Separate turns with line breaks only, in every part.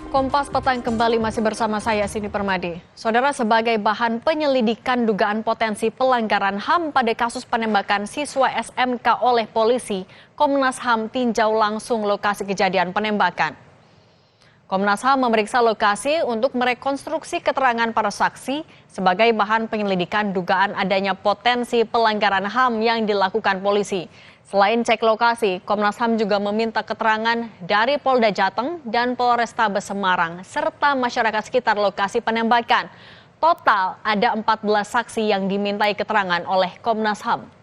Kompas Petang kembali masih bersama saya Sini Permadi. Saudara, sebagai bahan penyelidikan dugaan potensi pelanggaran HAM pada kasus penembakan siswa SMK oleh polisi, Komnas HAM tinjau langsung lokasi kejadian penembakan. Komnas HAM memeriksa lokasi untuk merekonstruksi keterangan para saksi sebagai bahan penyelidikan dugaan adanya potensi pelanggaran HAM yang dilakukan polisi. Selain cek lokasi, Komnas HAM juga meminta keterangan dari Polda Jateng dan Polrestabes Semarang serta masyarakat sekitar lokasi penembakan. Total ada 14 saksi yang dimintai keterangan oleh Komnas HAM.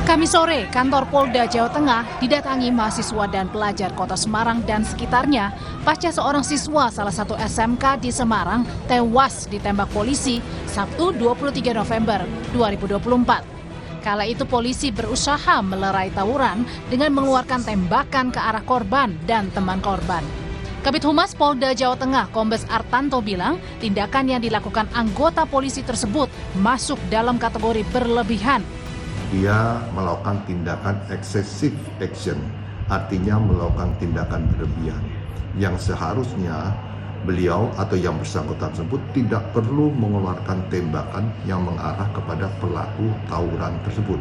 Kamis sore, kantor Polda Jawa Tengah didatangi mahasiswa dan pelajar kota Semarang dan sekitarnya pasca seorang siswa salah satu SMK di Semarang tewas ditembak polisi Sabtu 23 November 2024. Kala itu polisi berusaha melerai tawuran dengan mengeluarkan tembakan ke arah korban dan teman korban. Kabid Humas Polda Jawa Tengah Kombes Artanto bilang tindakan yang dilakukan anggota polisi tersebut masuk dalam kategori berlebihan.
Dia melakukan tindakan excessive action, artinya melakukan tindakan berlebihan, yang seharusnya beliau atau yang bersangkutan tersebut tidak perlu mengeluarkan tembakan yang mengarah kepada pelaku tawuran tersebut.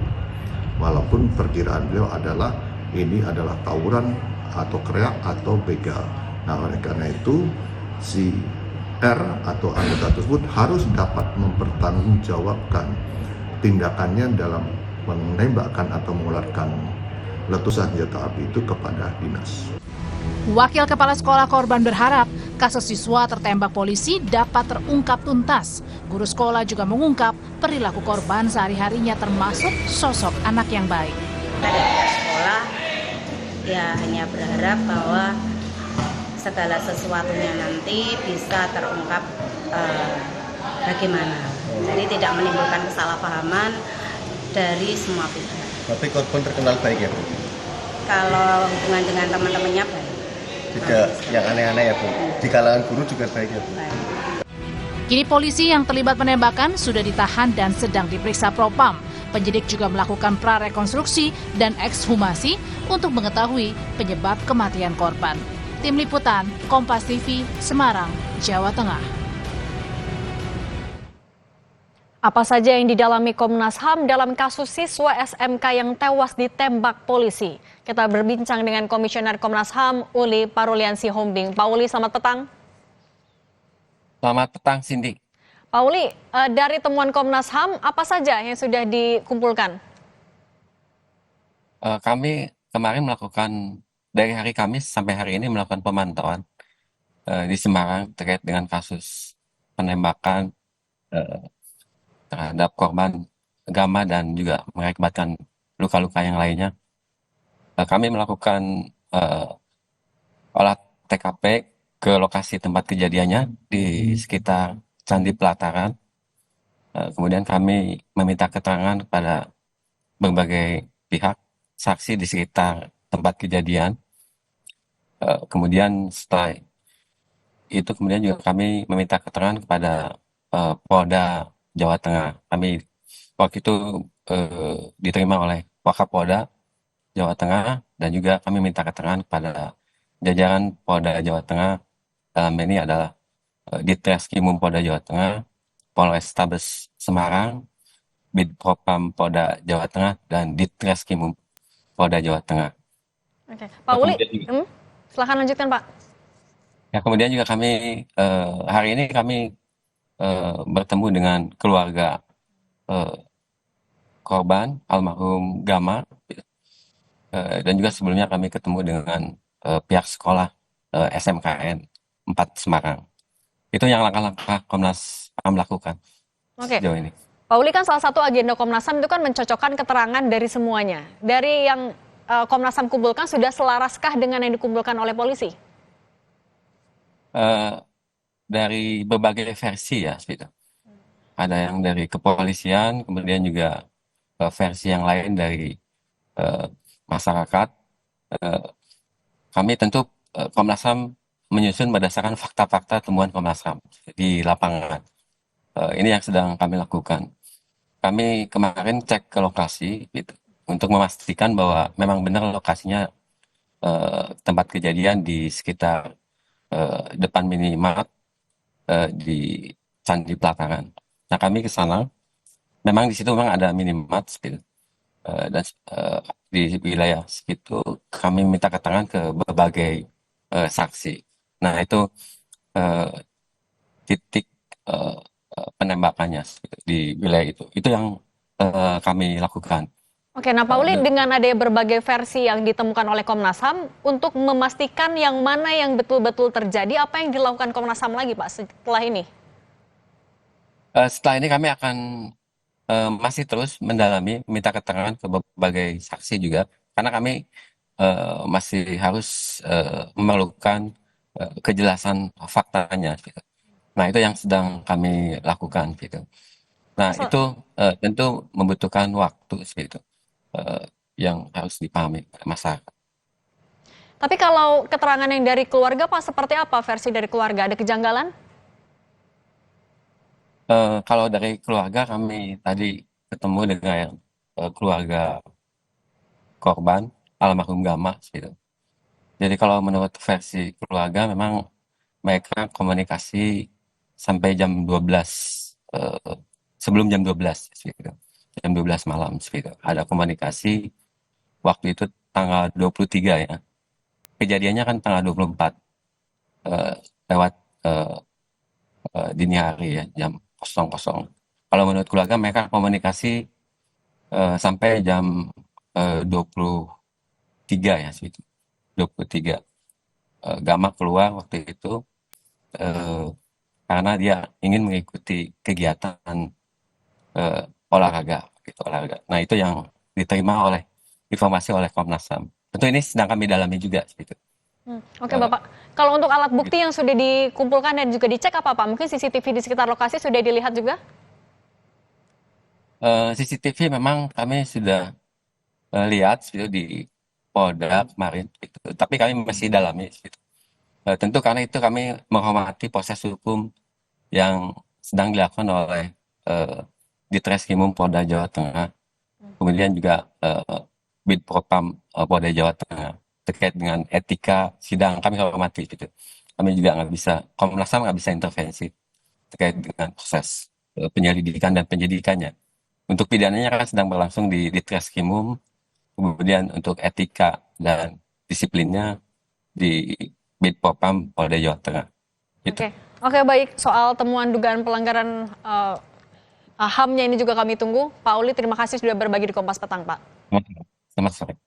Walaupun perkiraan beliau adalah ini adalah tawuran atau kreak atau begal. Nah, oleh karena itu si R atau anggota tersebut harus dapat mempertanggungjawabkan tindakannya dalam menembakkan atau mengeluarkan letusan senjata api itu kepada dinas.
Wakil Kepala Sekolah korban berharap kasus siswa tertembak polisi dapat terungkap tuntas. Guru sekolah juga mengungkap perilaku korban sehari-harinya termasuk sosok anak yang baik.
Dari pihak sekolah ya hanya berharap bahwa segala sesuatunya nanti bisa terungkap bagaimana. Jadi tidak menimbulkan kesalahpahaman dari semua pihak.
Tapi korban terkenal baik ya Bu?
Kalau hubungan dengan teman-temannya baik.
Tidak yang aneh-aneh ya Bu? Di kalangan guru juga baik ya Bu?
Baik.
Kini polisi yang terlibat penembakan sudah ditahan dan sedang diperiksa Propam. Penyidik juga melakukan prarekonstruksi dan ekshumasi untuk mengetahui penyebab kematian korban. Tim Liputan, Kompas TV, Semarang, Jawa Tengah.
Apa saja yang didalami Komnas HAM dalam kasus siswa SMK yang tewas ditembak polisi? Kita berbincang dengan Komisioner Komnas HAM, Uli Paruliansi Hombing. Pak Uli, selamat petang.
Selamat petang, Cindy.
Pak Uli, dari temuan Komnas HAM, apa saja yang sudah dikumpulkan?
Kami kemarin melakukan, dari hari Kamis sampai hari ini melakukan pemantauan di Semarang terkait dengan kasus penembakan terhadap korban Gama dan juga mengakibatkan luka-luka yang lainnya. Kami melakukan olah TKP ke lokasi tempat kejadiannya di sekitar Candi Pelataran. Kemudian kami meminta keterangan kepada berbagai pihak, saksi di sekitar tempat kejadian. Kemudian setelah itu juga kami meminta keterangan kepada Polda Jawa Tengah. Kami waktu itu diterima oleh Wakapolda Jawa Tengah dan juga kami minta keterangan kepada jajaran Polda Jawa Tengah. Dalam ini adalah Ditreskrimum Polda Jawa Tengah, Polrestabes Semarang, Bidpropam Polda Jawa Tengah dan Ditreskrimum Polda Jawa Tengah.
Oke, Pak Uli, silakan lanjutkan Pak.
Ya, kemudian juga kami hari ini kami bertemu dengan keluarga korban almarhum Gama dan juga sebelumnya kami ketemu dengan pihak sekolah SMKN 4 Semarang. Itu yang langkah-langkah Komnas HAM lakukan sejauh ini.
Pak Uli, kan salah satu agenda Komnas HAM itu kan mencocokkan keterangan dari semuanya. Dari yang Komnas HAM kumpulkan sudah selaraskah dengan yang dikumpulkan oleh polisi?
Dari berbagai versi ya, gitu. Ada yang dari kepolisian, kemudian juga versi yang lain dari masyarakat. Kami tentu Komnas HAM menyusun berdasarkan fakta-fakta temuan Komnas HAM di lapangan. Ini yang sedang kami lakukan. Kami kemarin cek ke lokasi gitu, untuk memastikan bahwa memang benar lokasinya tempat kejadian di sekitar depan minimart di Candi Pelataran. Nah, kami ke sana, memang di situ memang ada minimart gitu. Dan di wilayah segitu kami minta keterangan ke berbagai saksi. Nah, itu titik penembakannya gitu, di wilayah itu. Itu yang kami lakukan.
Oke, nah Pak Uli, dengan adanya berbagai versi yang ditemukan oleh Komnas HAM, untuk memastikan yang mana yang betul-betul terjadi, apa yang dilakukan Komnas HAM lagi Pak setelah ini?
Setelah ini kami akan masih terus mendalami, minta keterangan ke berbagai saksi juga, karena kami masih harus memerlukan kejelasan faktanya gitu. Nah, itu yang sedang kami lakukan gitu. Nah, itu tentu membutuhkan waktu gitu, yang harus dipahami masyarakat.
Tapi kalau keterangan yang dari keluarga Pak, seperti apa versi dari keluarga? Ada kejanggalan?
Kalau dari keluarga, kami tadi ketemu dengan keluarga korban almarhum Gama gitu. Jadi kalau menurut versi keluarga, memang mereka komunikasi sampai jam 12, sebelum jam 12 gitu. Jam 12 malam gitu. Ada komunikasi waktu itu tanggal 23 ya. Kejadiannya kan tanggal 24 lewat dini hari ya, jam 00. Kalau menurut keluarga, mereka komunikasi sampai jam 23 ya segitu. 23. Gama keluar waktu itu karena dia ingin mengikuti kegiatan olahraga gitu, olahraga. Nah, itu yang diterima oleh informasi oleh Komnas HAM. Tentu ini sedang kami dalami juga gitu.
Oke Bapak, kalau untuk alat bukti yang sudah dikumpulkan dan juga dicek apa Pak? Mungkin CCTV di sekitar lokasi sudah dilihat juga?
CCTV memang kami sudah lihat gitu di Polda kemarin gitu. Tapi kami masih dalami gitu. Tentu karena itu kami menghormati proses hukum yang sedang dilakukan oleh Ditreskrimum Polda Jawa Tengah, kemudian juga Bid Propam Polda Jawa Tengah terkait dengan etika sidang. Kami hormati gitu. Kami juga nggak bisa, Komnas HAM nggak bisa intervensi terkait dengan proses penyelidikan dan penyidikannya. Untuk pidananya kan sedang berlangsung di Ditreskrimum, kemudian untuk etika dan disiplinnya di Bid Propam Polda Jawa Tengah. Gitu.
Oke, baik. Soal temuan dugaan pelanggaran HAM-nya ini juga kami tunggu. Pak Uli, terima kasih sudah berbagi di Kompas Petang, Pak.
Selamat sore.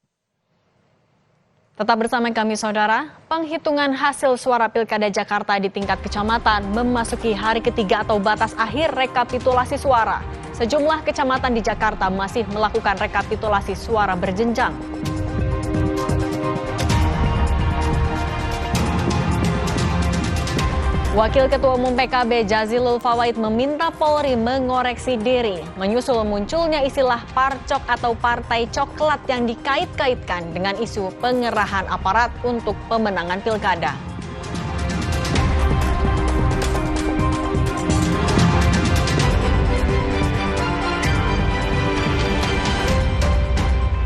Tetap bersama kami, Saudara. Penghitungan hasil suara Pilkada Jakarta di tingkat kecamatan memasuki hari ketiga atau batas akhir rekapitulasi suara. Sejumlah kecamatan di Jakarta masih melakukan rekapitulasi suara berjenjang. Wakil Ketua Umum PKB Jazilul Fawait meminta Polri mengoreksi diri, menyusul munculnya istilah parcok atau partai coklat yang dikait-kaitkan dengan isu pengerahan aparat untuk pemenangan pilkada.